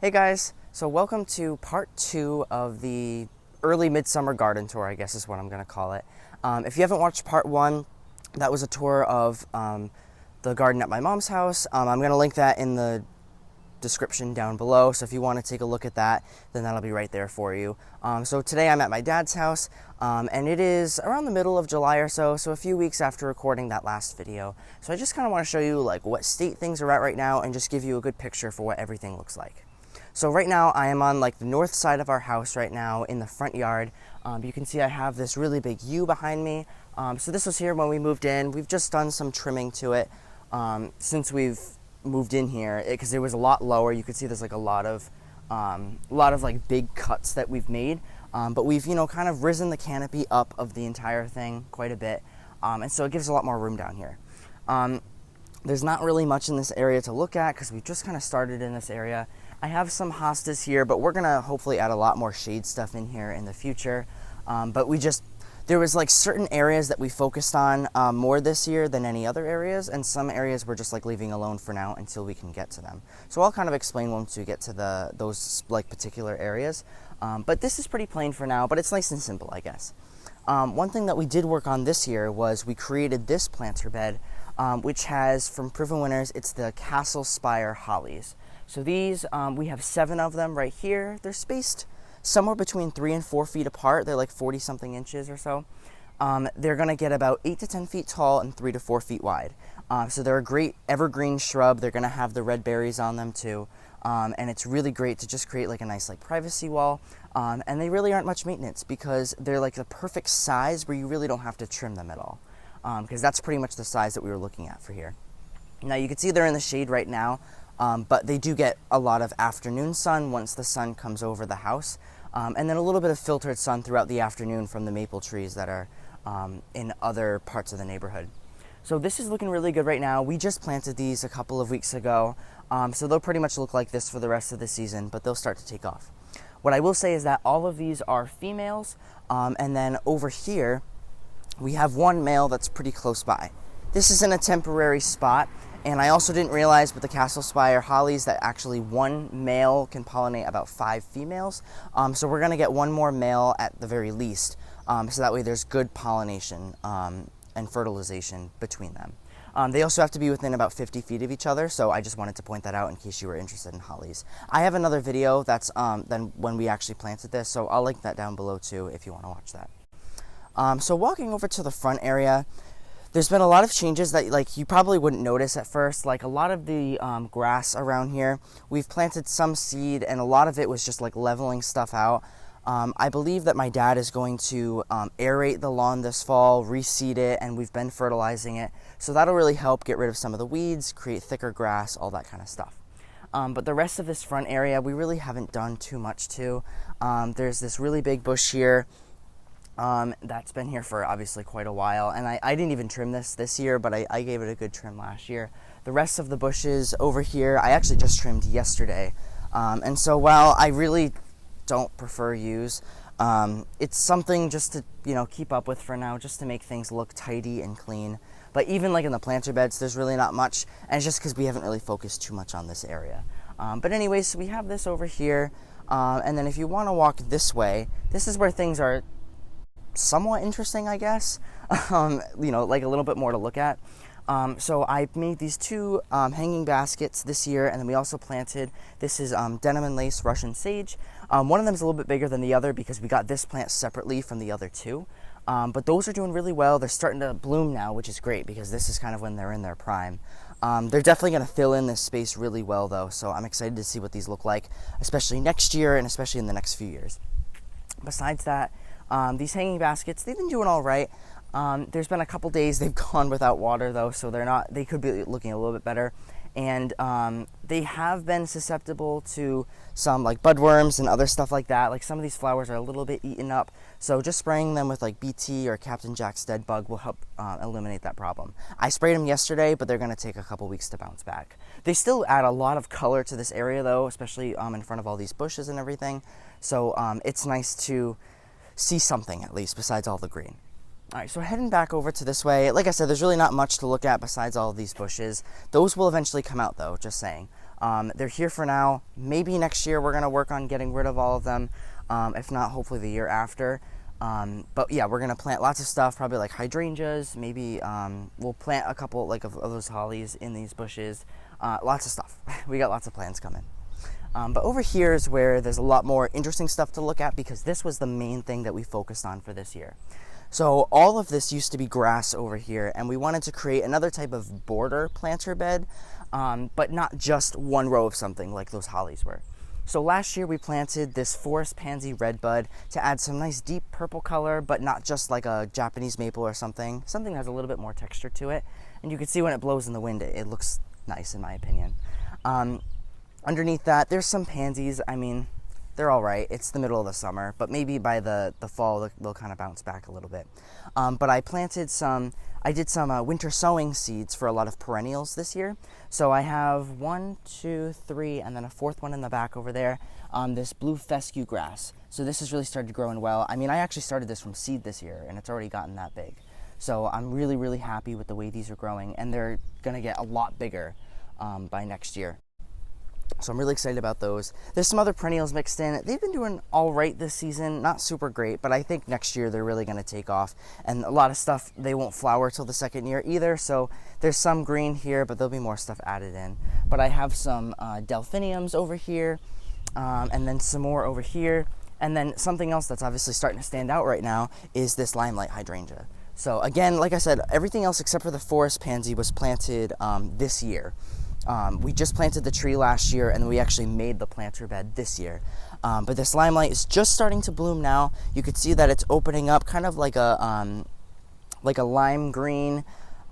Hey guys, so welcome to part 2 of the early midsummer garden tour, I guess is what I'm going to call it. If you haven't watched part 1, that was a tour of the garden at my mom's house. I'm going to link that in the description down below, so if you want to take a look at that, then that'll be right there for you. So today I'm at my dad's house, and it is around the middle of July or so a few weeks after recording that last video. So I just kind of want to show you like what state things are at right now and just give you a good picture for what everything looks like. So right now I am on like the north side of our house right now in the front yard. You can see I have this really big U behind me. So this was here when we moved in. We've just done some trimming to it since we've moved in here because it was a lot lower. You can see there's like a lot of like big cuts that we've made, but we've kind of risen the canopy up of the entire thing quite a bit, and so it gives a lot more room down here. There's not really much in this area to look at because we've just kind of started in this area. I have some hostas here, but we're gonna hopefully add a lot more shade stuff in here in the future. But there was like certain areas that we focused on more this year than any other areas, and some areas we're just like leaving alone for now until we can get to them. So I'll kind of explain once we get to those like particular areas. But this is pretty plain for now, but it's nice and simple, I guess. One thing that we did work on this year was we created this planter bed, which has, from Proven Winners, it's the Castle Spire hollies. So these, we have 7 of them right here. They're spaced somewhere between 3 and 4 feet apart. They're like 40 something inches or so. They're gonna get about 8 to 10 feet tall and 3 to 4 feet wide. So they're a great evergreen shrub. They're gonna have the red berries on them too. And it's really great to just create like a nice like privacy wall. And they really aren't much maintenance because they're like the perfect size where you really don't have to trim them at all. Because that's pretty much the size that we were looking at for here. Now you can see they're in the shade right now. But they do get a lot of afternoon sun once the sun comes over the house, and then a little bit of filtered sun throughout the afternoon from the maple trees that are in other parts of the neighborhood. So this is looking really good right now. We just planted these a couple of weeks ago, so they'll pretty much look like this for the rest of the season, but they'll start to take off. What I will say is that all of these are females, and then over here we have one male that's pretty close by. This is in a temporary spot. And I also didn't realize with the Castle Spire hollies that actually one male can pollinate about 5 females. So we're going to get one more male at the very least. So that way there's good pollination and fertilization between them. They also have to be within about 50 feet of each other. So I just wanted to point that out in case you were interested in hollies. I have another video that's then when we actually planted this. So I'll link that down below too if you want to watch that. So walking over to the front area, there's been a lot of changes that like you probably wouldn't notice at first. Like a lot of the grass around here, we've planted some seed and a lot of it was just like leveling stuff out. I believe that my dad is going to aerate the lawn this fall, reseed it, and we've been fertilizing it. So that'll really help get rid of some of the weeds, create thicker grass, all that kind of stuff. But the rest of this front area, we really haven't done too much to. There's this really big bush here. That's been here for obviously quite a while, and I didn't even trim this year, but I gave it a good trim last year. The rest of the bushes over here, I actually just trimmed yesterday, and so while I really don't prefer yews, it's something just to keep up with for now, just to make things look tidy and clean. But even like in the planter beds, there's really not much, and it's just because we haven't really focused too much on this area. But anyways, so we have this over here, and then if you want to walk this way, this is where things are somewhat interesting, I guess. Like a little bit more to look at. So I made these 2 hanging baskets this year, and then we also planted, this is denim and lace Russian sage. One of them is a little bit bigger than the other because we got this plant separately from the other 2. But those are doing really well. They're starting to bloom now, which is great because this is kind of when they're in their prime. They're definitely going to fill in this space really well though, so I'm excited to see what these look like, especially next year and especially in the next few years. Besides that, these hanging baskets, they've been doing all right. There's been a couple days they've gone without water though, so they could be looking a little bit better. And they have been susceptible to some like budworms and other stuff like that. Like some of these flowers are a little bit eaten up, so just spraying them with like BT or Captain Jack's Dead Bug will help eliminate that problem. I sprayed them yesterday, but they're going to take a couple weeks to bounce back. They still add a lot of color to this area though, especially in front of all these bushes and everything. So it's nice to see something at least besides all the green. All right, so heading back over to this way, like I said, there's really not much to look at besides all of these bushes. Those will eventually come out though, just saying. They're here for now. Maybe next year we're going to work on getting rid of all of them. If not, hopefully the year after. But yeah, we're going to plant lots of stuff, probably like hydrangeas. Maybe we'll plant a couple like of those hollies in these bushes. Lots of stuff. We got lots of plans coming. But over here is where there's a lot more interesting stuff to look at, because this was the main thing that we focused on for this year. So all of this used to be grass over here, and we wanted to create another type of border planter bed, but not just one row of something like those hollies were. So last year we planted this forest pansy redbud to add some nice deep purple color, but not just like a Japanese maple or something that has a little bit more texture to it. And you can see when it blows in the wind, it looks nice in my opinion. Underneath that, there's some pansies. I mean, they're all right. It's the middle of the summer, but maybe by the fall, they'll kind of bounce back a little bit. But I did some winter sowing seeds for a lot of perennials this year. So I have 1, 2, 3, and then a fourth one in the back over there, this blue fescue grass. So this has really started growing well. I mean, I actually started this from seed this year, and it's already gotten that big. So I'm really, really happy with the way these are growing, and they're going to get a lot bigger by next year. So I'm really excited about those. There's some other perennials mixed in. They've been doing all right this season, not super great, but I think next year they're really going to take off. And a lot of stuff, they won't flower till the second year either, so there's some green here, but there'll be more stuff added in. But I have some delphiniums over here, and then some more over here. And then something else that's obviously starting to stand out right now is this limelight hydrangea. So again, like I said, everything else except for the forest pansy was planted this year. We just planted the tree last year, and we actually made the planter bed this year. But this limelight is just starting to bloom now. You could see that it's opening up kind of like a lime green,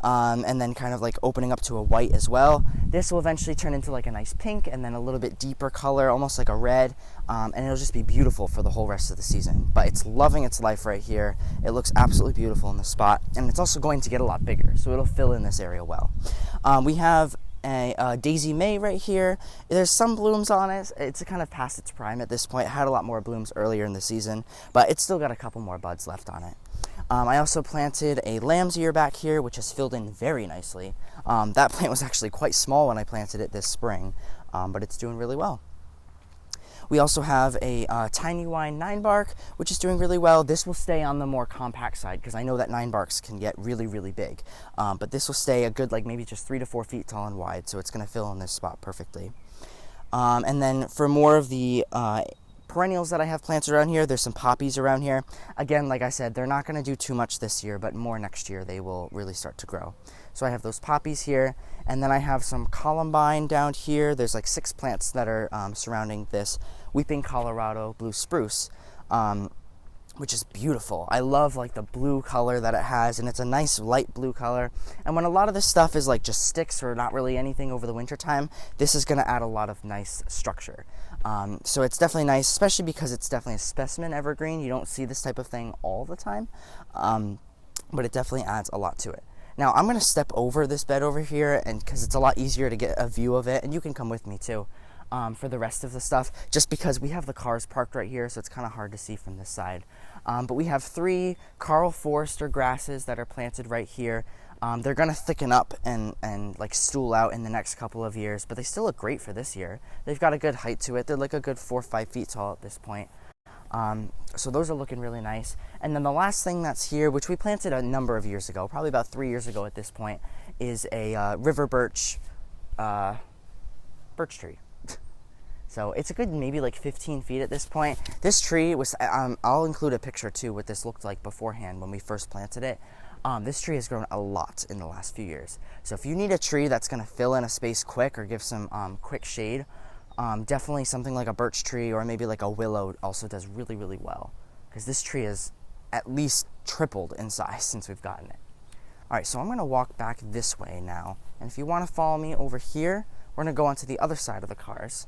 and then kind of like opening up to a white as well. This will eventually turn into like a nice pink, and then a little bit deeper color, almost like a red, and it'll just be beautiful for the whole rest of the season. But it's loving its life right here. It looks absolutely beautiful in this spot, and it's also going to get a lot bigger, so it'll fill in this area well. We have a Daisy May right here. There's some blooms on it. It's kind of past its prime at this point. It had a lot more blooms earlier in the season, but it's still got a couple more buds left on it. I also planted a lamb's ear back here, which has filled in very nicely. That plant was actually quite small when I planted it this spring, but it's doing really well. We also have a tiny wine 9-bark, which is doing really well. This will stay on the more compact side, because I know that 9-barks can get really, really big. But this will stay a good, like maybe just 3 to 4 feet tall and wide, so it's going to fill in this spot perfectly. And then for more of the perennials that I have planted around here, there's some poppies around here. Again, like I said, they're not going to do too much this year, but more next year they will really start to grow. So I have those poppies here, and then I have some columbine down here. There's like 6 plants that are surrounding this weeping Colorado blue spruce, which is beautiful. I love like the blue color that it has, and it's a nice light blue color. And when a lot of this stuff is like just sticks or not really anything over the winter time, this is going to add a lot of nice structure. So it's definitely nice, especially because it's definitely a specimen evergreen. You don't see this type of thing all the time, but it definitely adds a lot to it. Now I'm going to step over this bed over here, and because it's a lot easier to get a view of it, and you can come with me too for the rest of the stuff, just because we have the cars parked right here, so it's kind of hard to see from this side. But we have 3 Carl Forster grasses that are planted right here. They're going to thicken up and like stool out in the next couple of years, but they still look great for this year. They've got a good height to it. They're like a good 4 or 5 feet tall at this point. So those are looking really nice. And then the last thing that's here, which we planted a number of years ago, probably about 3 years ago at this point, is a river birch tree. So it's a good maybe like 15 feet at this point. This tree was, I'll include a picture too what this looked like beforehand when we first planted it. This tree has grown a lot in the last few years. So if you need a tree that's going to fill in a space quick or give some quick shade, definitely something like a birch tree or maybe like a willow also does really, really well. Because this tree has at least tripled in size since we've gotten it. All right, so I'm going to walk back this way now. And if you want to follow me over here, we're going to go onto the other side of the cars.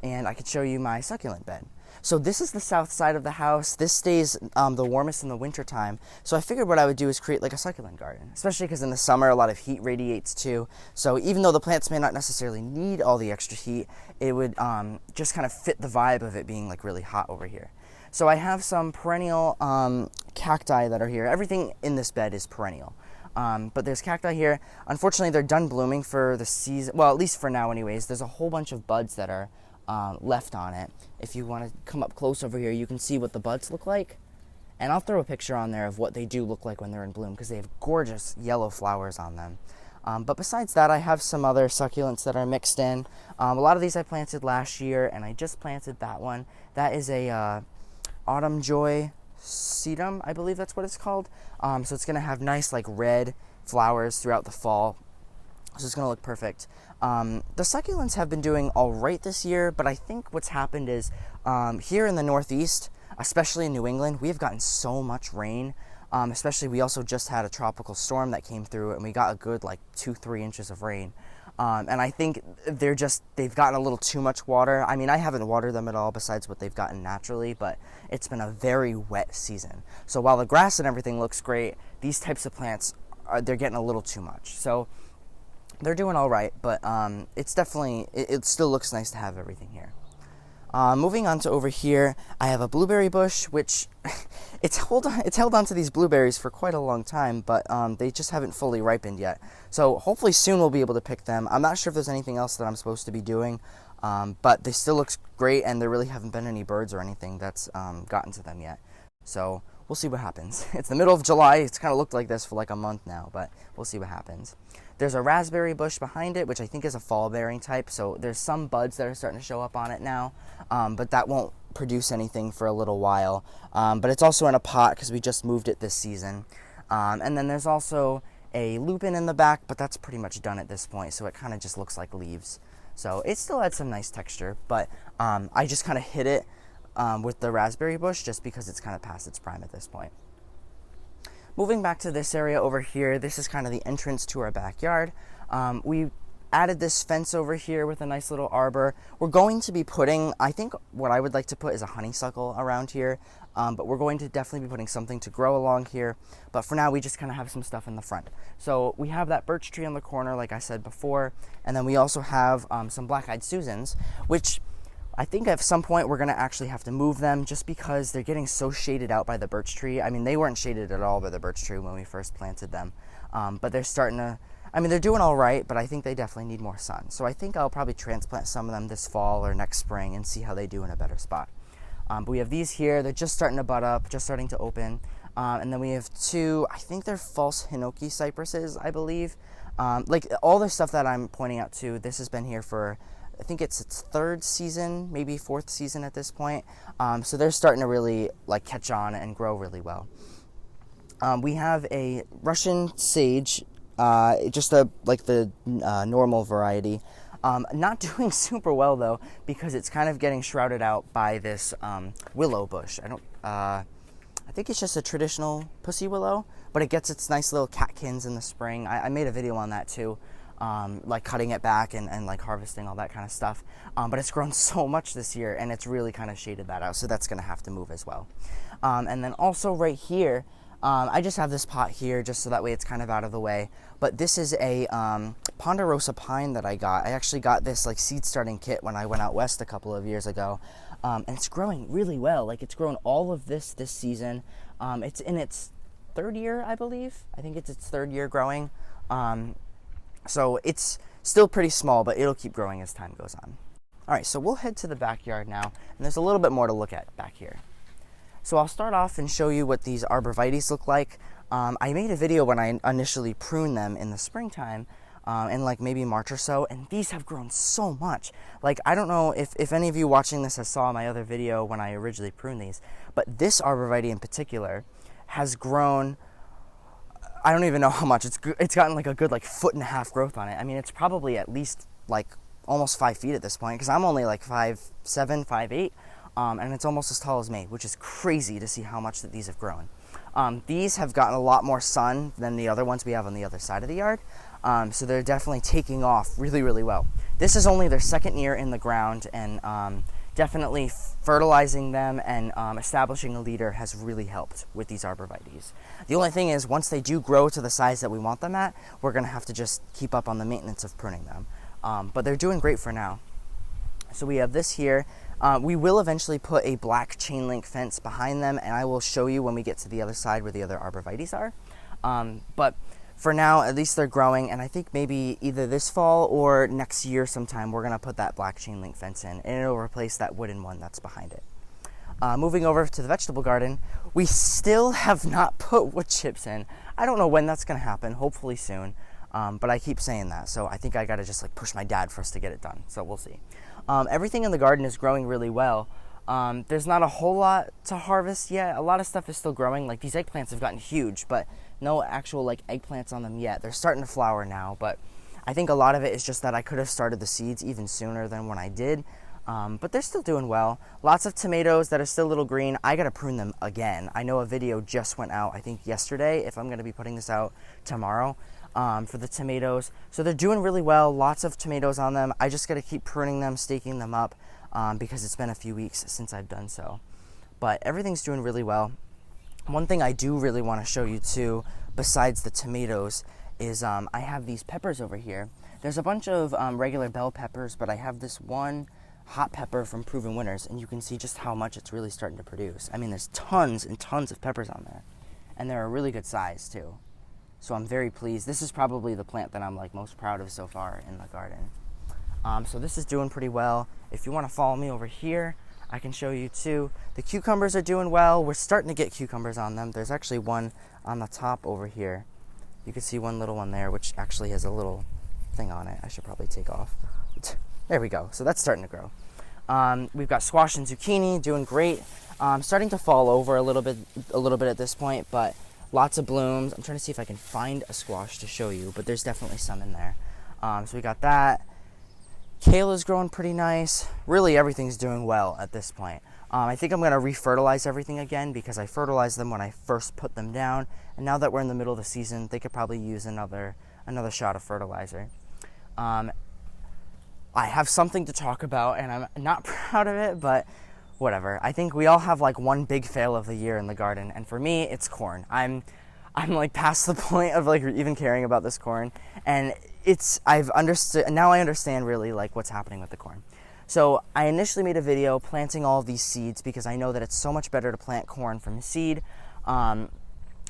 And I can show you my succulent bed. So this is the south side of the house. This stays the warmest in the winter time. So I figured what I would do is create like a succulent garden, especially because in the summer a lot of heat radiates too. So even though the plants may not necessarily need all the extra heat, it would just kind of fit the vibe of it being like really hot over here. So I have some perennial cacti that are here. Everything in this bed is perennial. But there's cacti here. Unfortunately, they're done blooming for the season. Well, at least for now anyways. There's a whole bunch of buds that are left on it. If you want to come up close over here, you can see what the buds look like. And I'll throw a picture on there of what they do look like when they're in bloom, because they have gorgeous yellow flowers on them. But besides that, I have some other succulents that are mixed in. A lot of these I planted last year, and I just planted that one. That is a Autumn Joy sedum, I believe that's what it's called. So it's going to have nice like red flowers throughout the fall. So it's going to look perfect. The succulents have been doing all right this year, but I think what's happened is here in the Northeast, especially in New England, we have gotten so much rain. Especially we also just had a tropical storm that came through, and we got a good like 2-3 inches of rain. And I think they've gotten a little too much water. I mean, I haven't watered them at all besides what they've gotten naturally, but it's been a very wet season. So while the grass and everything looks great, these types of plants, they're getting a little too much. So they're doing all right, but it's definitely, it still looks nice to have everything here. Moving on to over here, I have a blueberry bush, which it's held on to these blueberries for quite a long time, but they just haven't fully ripened yet. So hopefully soon we'll be able to pick them. I'm not sure if there's anything else that I'm supposed to be doing, but they still look great, and there really haven't been any birds or anything that's gotten to them yet. So we'll see what happens. It's the middle of July. It's kind of looked like this for like a month now, but we'll see what happens. There's a raspberry bush behind it, which I think is a fall-bearing type, so there's some buds that are starting to show up on it now, but that won't produce anything for a little while. But it's also in a pot because we just moved it this season. And then there's also a lupin in the back, but that's pretty much done at this point, so it kind of just looks like leaves. So it still had some nice texture, but I just kind of hid it with the raspberry bush just because it's kind of past its prime at this point. Moving back to this area over here, this is kind of the entrance to our backyard. We added this fence over here with a nice little arbor. We're going to be putting, I think what I would like to put is a honeysuckle around here, but we're going to definitely be putting something to grow along here. But for now, we just kind of have some stuff in the front. So we have that birch tree on the corner, like I said before, and then we also have some black-eyed Susans, which I think at some point we're going to actually have to move them just because they're getting so shaded out by the birch tree. I mean, they weren't shaded at all by the birch tree when we first planted them, but they're starting to, I mean, they're doing all right, but I think they definitely need more sun. So I think I'll probably transplant some of them this fall or next spring and see how they do in a better spot. But we have these here. They're just starting to bud up, just starting to open. And then we have two, I think they're false hinoki cypresses, I believe. Like all the stuff that I'm pointing out to, this has been here for, I think it's its third season, maybe fourth season at this point. So they're starting to really like catch on and grow really well. We have a Russian sage, just the normal variety. Not doing super well though, because it's kind of getting shrouded out by this willow bush. I think it's just a traditional pussy willow, but it gets its nice little catkins in the spring. I made a video on that too. Like cutting it back and like harvesting all that kind of stuff. But it's grown so much this year, and it's really kind of shaded that out, so that's going to have to move as well. And then also right here, I just have this pot here just so that way it's kind of out of the way. But this is a ponderosa pine that I got. I actually got this like seed starting kit when I went out west a couple of years ago. And it's growing really well. Like it's grown all of this season. It's in its third year, I believe. I think it's its third year growing. So it's still pretty small, but it'll keep growing as time goes on. All right, so we'll head to the backyard now, and there's a little bit more to look at back here. So I'll start off and show you what these arborvitaes look like. I made a video when I initially pruned them in the springtime, in like maybe March or so, and these have grown so much. Like, I don't know if any of you watching this has saw my other video when I originally pruned these, but this arborvitae in particular has grown, I don't even know how much. It's gotten like a good like 1.5 foot growth on it. I mean, it's probably at least like almost 5 feet at this point, because I'm only like 5'7", 5'8", and it's almost as tall as me, which is crazy to see how much that these have grown. These have gotten a lot more sun than the other ones we have on the other side of the yard, so they're definitely taking off really, really well. This is only their second year in the ground, and definitely fertilizing them and establishing a leader has really helped with these arborvitaes. The only thing is, once they do grow to the size that we want them at, we're going to have to just keep up on the maintenance of pruning them. But they're doing great for now. So we have this here. We will eventually put a black chain link fence behind them, and I will show you when we get to the other side where the other arborvitaes are. But for now, at least they're growing, and I think maybe either this fall or next year sometime we're going to put that black chain link fence in, and it'll replace that wooden one that's behind it. Moving over to the vegetable garden, we still have not put wood chips in. I don't know when that's going to happen, hopefully soon, but I keep saying that, so I think I got to just like push my dad for us to get it done, so we'll see. Everything in the garden is growing really well. There's not a whole lot to harvest yet. A lot of stuff is still growing. Like these eggplants have gotten huge, but no actual like eggplants on them yet. They're starting to flower now, but I think a lot of it is just that I could have started the seeds even sooner than when I did. But they're still doing well. Lots of tomatoes that are still a little green. I gotta prune them again. I know a video just went out, I think yesterday, if I'm gonna be putting this out tomorrow, for the tomatoes. So they're doing really well. Lots of tomatoes on them. I just gotta keep pruning them, staking them up, because it's been a few weeks since I've done so. But everything's doing really well. One thing I do really want to show you too, besides the tomatoes, is I have these peppers over here. There's a bunch of regular bell peppers, but I have this one hot pepper from Proven Winners, and you can see just how much it's really starting to produce. I mean, there's tons and tons of peppers on there, and they're a really good size too. So I'm very pleased. This is probably the plant that I'm like most proud of so far in the garden. So this is doing pretty well. If you want to follow me over here, I can show you too. The cucumbers are doing well. We're starting to get cucumbers on them. There's actually one on the top over here. You can see one little one there, which actually has a little thing on it. I should probably take off. There we go. So that's starting to grow. We've got squash and zucchini doing great. Starting to fall over a little bit at this point, but lots of blooms. I'm trying to see if I can find a squash to show you, but there's definitely some in there. So we got that. Kale is growing pretty nice. Really, everything's doing well at this point. I think I'm going to refertilize everything again because I fertilized them when I first put them down, and now that we're in the middle of the season, they could probably use another shot of fertilizer. I have something to talk about, and I'm not proud of it, but whatever. I think we all have like one big fail of the year in the garden, and for me, it's corn. I'm like past the point of like even caring about this corn, and I've understood, now I understand really like what's happening with the corn. So I initially made a video planting all of these seeds because I know that it's so much better to plant corn from seed,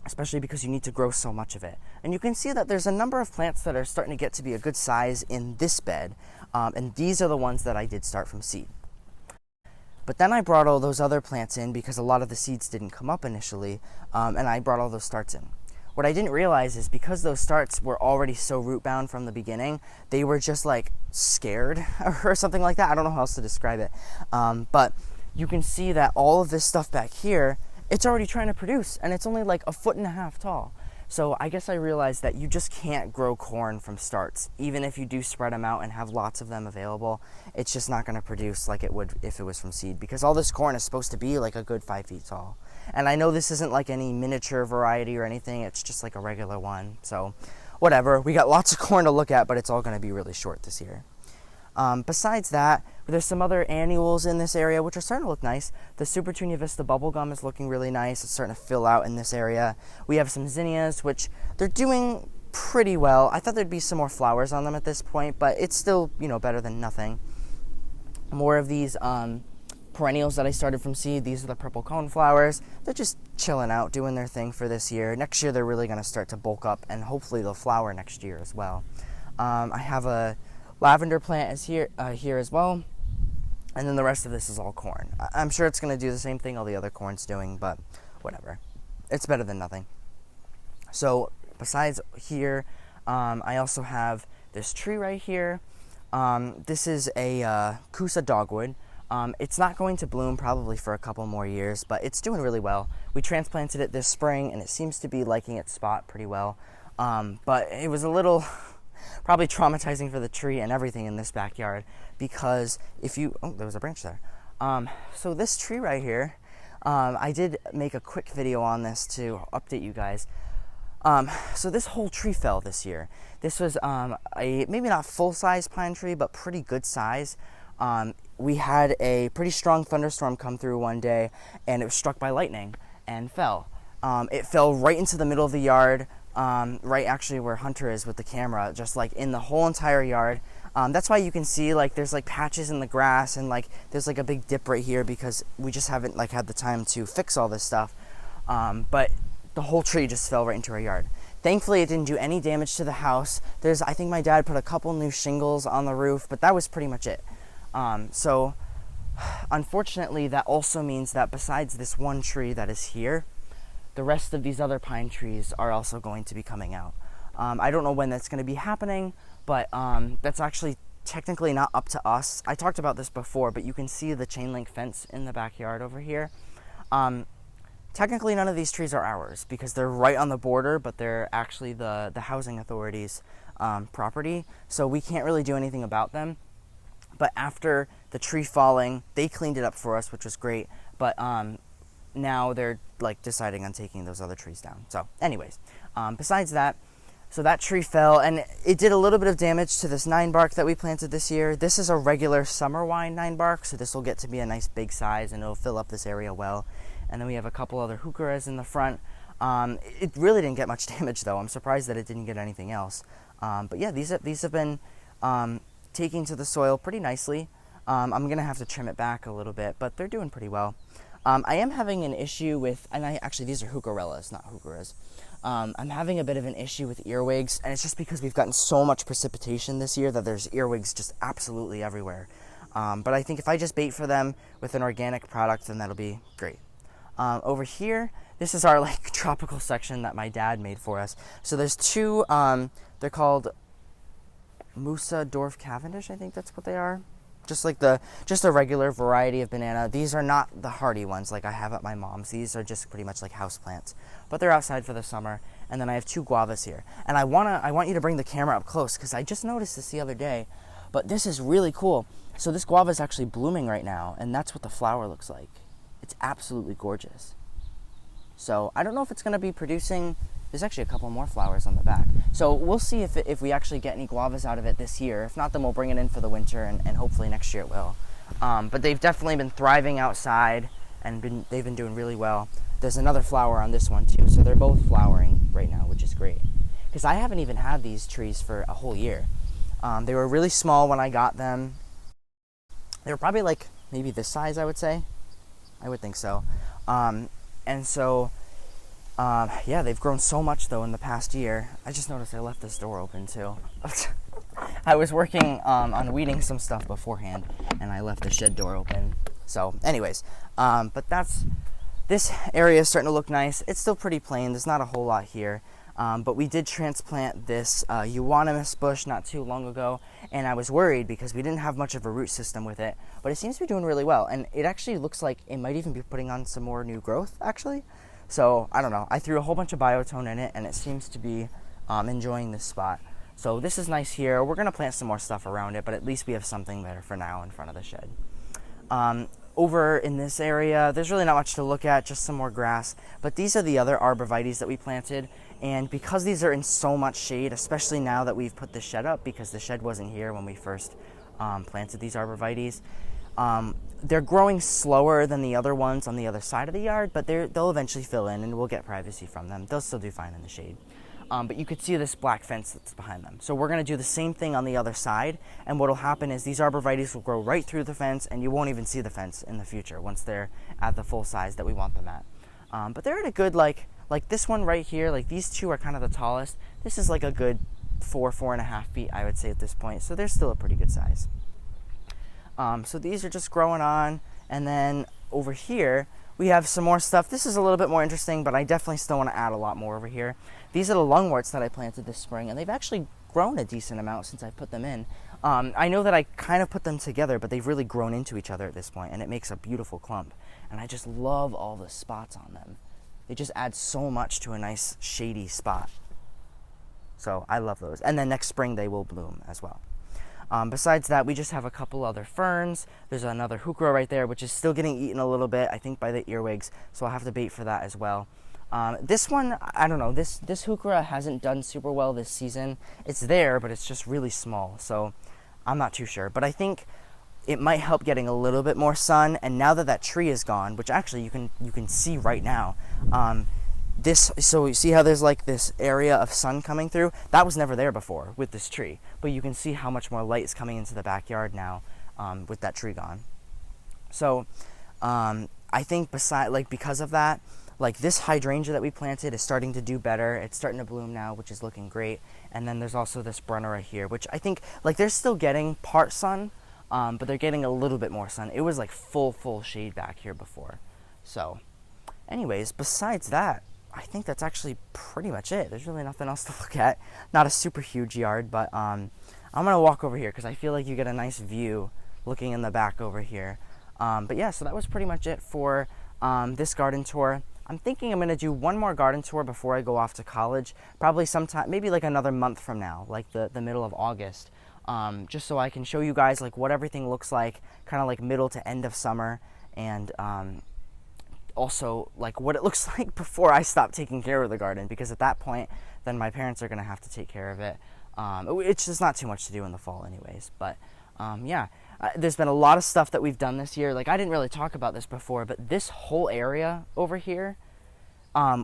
especially because you need to grow so much of it. And you can see that there's a number of plants that are starting to get to be a good size in this bed, and these are the ones that I did start from seed. But then I brought all those other plants in because a lot of the seeds didn't come up initially, and I brought all those starts in. What I didn't realize is because those starts were already so root bound from the beginning, they were just like scared or something like that. I don't know how else to describe it. But you can see that all of this stuff back here, it's already trying to produce, and it's only like 1.5 feet tall. So I guess I realized that you just can't grow corn from starts. Even if you do spread them out and have lots of them available, it's just not going to produce like it would if it was from seed, because all this corn is supposed to be like a good 5 feet tall. And I know this isn't like any miniature variety or anything, it's just like a regular one. So whatever, we got lots of corn to look at, but it's all going to be really short this year. Besides that, there's some other annuals in this area which are starting to look nice. The Supertunia Vista bubblegum is looking really nice. It's starting to fill out in this area. We have some zinnias, which they're doing pretty well. I thought there'd be some more flowers on them at this point, but it's still, better than nothing. More of these perennials that I started from seed. These are the purple cone flowers. They're just chilling out, doing their thing for this year. Next year, they're really going to start to bulk up, and hopefully they'll flower next year as well. I have a lavender plant is here as well, and then the rest of this is all corn. I'm sure it's going to do the same thing all the other corn's doing, but whatever. It's better than nothing. So besides here, I also have this tree right here. This is a Kusa dogwood. It's not going to bloom probably for a couple more years, but it's doing really well. We transplanted it this spring, and it seems to be liking its spot pretty well. But it was a little probably traumatizing for the tree and everything in this backyard, because there was a branch there. So this tree right here, I did make a quick video on this to update you guys. So this whole tree fell this year. This was a maybe not full-size pine tree, but pretty good size. We had a pretty strong thunderstorm come through one day, and it was struck by lightning and fell. It fell right into the middle of the yard, right actually where Hunter is with the camera, just like in the whole entire yard. That's why you can see like there's like patches in the grass, and like there's like a big dip right here because we just haven't like had the time to fix all this stuff. But the whole tree just fell right into our yard. Thankfully, it didn't do any damage to the house. I think my dad put a couple new shingles on the roof, but that was pretty much it. So unfortunately, that also means that besides this one tree that is here, the rest of these other pine trees are also going to be coming out. I don't know when that's going to be happening, but that's actually technically not up to us. I talked about this before, but you can see the chain link fence in the backyard over here. Technically, none of these trees are ours because they're right on the border, but they're actually the housing authority's property, so we can't really do anything about them. But after the tree falling, they cleaned it up for us, which was great, but now they're like deciding on taking those other trees down. So anyways, besides that, so that tree fell, and it did a little bit of damage to this 9-bark that we planted this year. This is a regular summer wine 9-bark, so this will get to be a nice big size, and it'll fill up this area well. And then we have a couple other heucheras in the front. It really didn't get much damage, though. I'm surprised that it didn't get anything else. But yeah, these have been taking to the soil pretty nicely. I'm going to have to trim it back a little bit, but they're doing pretty well. I am having an issue with, and actually these are heucherellas, not heucheras. I'm having a bit of an issue with earwigs, and it's just because we've gotten so much precipitation this year that there's earwigs just absolutely everywhere. But I think if I just bait for them with an organic product, then that'll be great. Over here, this is our like tropical section that my dad made for us. So there's two, they're called Musa Dwarf Cavendish, I think that's what they are. Just a regular variety of banana. These are not the hardy ones like I have at my mom's. These are just pretty much like house plants, but they're outside for the summer. And then I have 2 guavas here. And I want you to bring the camera up close because I just noticed this the other day, but this is really cool. So this guava is actually blooming right now, and that's what the flower looks like. It's absolutely gorgeous. So I don't know if it's going to be producing. There's actually a couple more flowers on the back. So we'll see if we actually get any guavas out of it this year. If not, then we'll bring it in for the winter, and hopefully next year it will. But they've definitely been thriving outside, and they've been doing really well. There's another flower on this one too, so they're both flowering right now, which is great. Because I haven't even had these trees for a whole year. They were really small when I got them. They were probably like maybe this size, I would say. I would think so. And so, yeah, they've grown so much, though, in the past year. I just noticed I left this door open, too. I was working on weeding some stuff beforehand, and I left the shed door open. So, anyways, but this area is starting to look nice. It's still pretty plain. There's not a whole lot here. But we did transplant this euonymus bush not too long ago, and I was worried because we didn't have much of a root system with it, but it seems to be doing really well, and it actually looks like it might even be putting on some more new growth, actually. So, I don't know. I threw a whole bunch of biotone in it, and it seems to be enjoying this spot. So this is nice here. We're going to plant some more stuff around it, but at least we have something there for now in front of the shed. Over in this area, there's really not much to look at, just some more grass. But these are the other arborvitaes that we planted. And because these are in so much shade, especially now that we've put the shed up, because the shed wasn't here when we first planted these arborvitaes, they're growing slower than the other ones on the other side of the yard, but they'll eventually fill in and we'll get privacy from them. They'll still do fine in the shade. But you could see this black fence that's behind them. So we're going to do the same thing on the other side, and what will happen is these arborvitaes will grow right through the fence, and you won't even see the fence in the future once they're at the full size that we want them at. But they're at a good, like this one right here, like these two are kind of the tallest. This is like a good 4.5 feet, I would say at this point, so they're still a pretty good size. So these are just growing on, and then over here, we have some more stuff. This is a little bit more interesting, but I definitely still want to add a lot more over here. These are the lungworts that I planted this spring, and they've actually grown a decent amount since I put them in. I know that I kind of put them together, but they've really grown into each other at this point, and it makes a beautiful clump. And I just love all the spots on them. They just add so much to a nice shady spot. So I love those. And then next spring they will bloom as well. Besides that, we just have a couple other ferns. There's another heuchera right there, which is still getting eaten a little bit, I think, by the earwigs. So I'll have to bait for that as well. This one, I don't know. This heuchera hasn't done super well this season. It's there, but it's just really small. So I'm not too sure. But I think it might help getting a little bit more sun. And now that that tree is gone, which actually you can see right now, so you see how there's like this area of sun coming through? That was never there before with this tree. But you can see how much more light is coming into the backyard now with that tree gone. So I think because of that, like this hydrangea that we planted is starting to do better. It's starting to bloom now, which is looking great. And then there's also this Brunnera here, which I think, like, they're still getting part sun, but they're getting a little bit more sun. It was like full shade back here before. So anyways, besides that, I think that's actually pretty much it. There's really nothing else to look at. Not a super huge yard, but I'm gonna walk over here because I feel like you get a nice view looking in the back over here. But yeah, so that was pretty much it for this garden tour. I'm thinking I'm going to do one more garden tour before I go off to college, probably sometime, maybe like another month from now, like the middle of August, just so I can show you guys like what everything looks like, kind of like middle to end of summer, and also like what it looks like before I stop taking care of the garden, because at that point, then my parents are going to have to take care of it. It's just not too much to do in the fall anyways, but yeah. There's been a lot of stuff that we've done this year. Like, I didn't really talk about this before, but this whole area over here,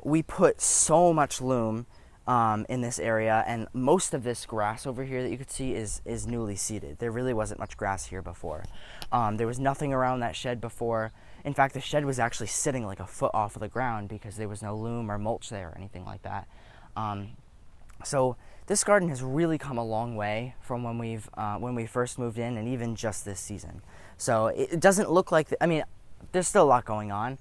we put so much loam in this area, and most of this grass over here that you could see is newly seeded. There really wasn't much grass here before. There was nothing around that shed before. In fact, the shed was actually sitting like a foot off of the ground because there was no loam or mulch there or anything like that. So this garden has really come a long way from when we first moved in, and even just this season. So it doesn't look like, I mean, there's still a lot going on.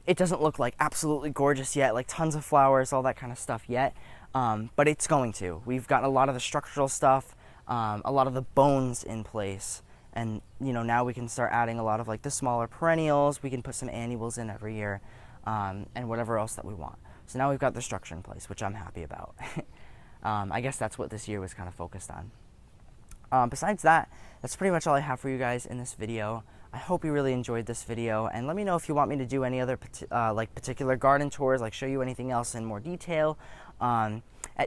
It doesn't look like absolutely gorgeous yet, like tons of flowers, all that kind of stuff yet, but it's going to. We've gotten a lot of the structural stuff, a lot of the bones in place, and now we can start adding a lot of like the smaller perennials. We can put some annuals in every year, and whatever else that we want. So now we've got the structure in place, which I'm happy about. I guess that's what this year was kind of focused on. Besides that, that's pretty much all I have for you guys in this video. I hope you really enjoyed this video, and let me know if you want me to do any other particular garden tours, like show you anything else in more detail.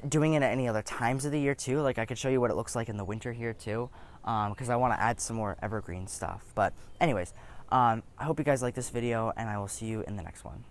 Doing it at any other times of the year too, like I could show you what it looks like in the winter here too, because I want to add some more evergreen stuff. But anyways, I hope you guys like this video, and I will see you in the next one.